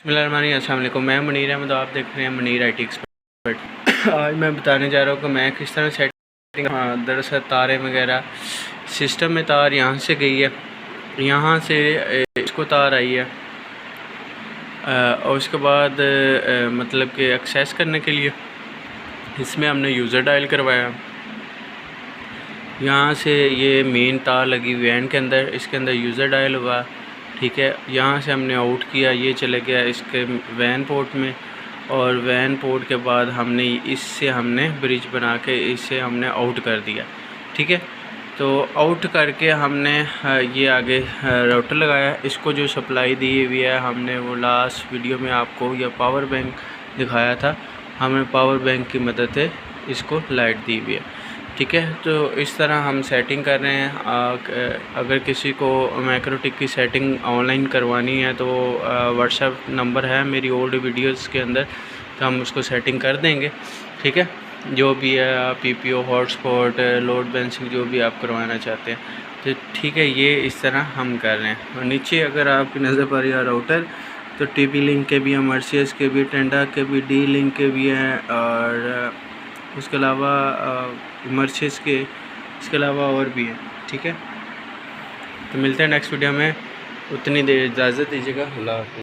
बिस्मिल्लाहिर्रहमानिर्रहीम, अस्सलाम वालेकुम। मैं मुनीर अहमद, आप देख रहे हैं मुनीर IT एक्सपर्ट। आज मैं बताने जा रहा हूँ कि मैं किस तरह सेटिंग। हाँ, दरअसल तारें वगैरह सिस्टम में तार यहाँ से गई है, यहाँ से इसको तार आई है और उसके बाद मतलब कि एक्सेस करने के लिए इसमें हमने यूज़र डायल करवाया। यहाँ से ये मेन तार लगी वैन के अंदर, इसके अंदर यूज़र डायल हुआ, ठीक है। यहाँ से हमने आउट किया, ये चले गया इसके वैन पोर्ट में, और वैन पोर्ट के बाद हमने इससे हमने ब्रिज बना के इससे हमने आउट कर दिया, ठीक है। तो आउट करके हमने ये आगे राउटर लगाया। इसको जो सप्लाई दी हुई है हमने वो लास्ट वीडियो में आपको यह पावर बैंक दिखाया था, हमने पावर बैंक की मदद से इसको लाइट दी हुई है, ठीक है। तो इस तरह हम सेटिंग कर रहे हैं। अगर किसी को मैक्रोटिक की सेटिंग ऑनलाइन करवानी है तो व्हाट्सएप नंबर है मेरी ओल्ड वीडियोस के अंदर, तो हम उसको सेटिंग कर देंगे, ठीक है। जो भी है PPO, हॉटस्पॉट, लोड बैलेंसिंग जो भी आप करवाना चाहते हैं, तो ठीक है। ये इस तरह हम कर रहे हैं। और नीचे अगर आपकी नज़र पर या राउटर, तो TP लिंक के भी हैं, मर्सियस के भी, टेंडा के भी, D लिंक के भी हैं, और उसके अलावा मर्सियस के, इसके अलावा और भी है, ठीक है। तो मिलते हैं नेक्स्ट वीडियो में, उतनी देर इजाज़त दीजिएगा। अल्लाह हाफ़िज़।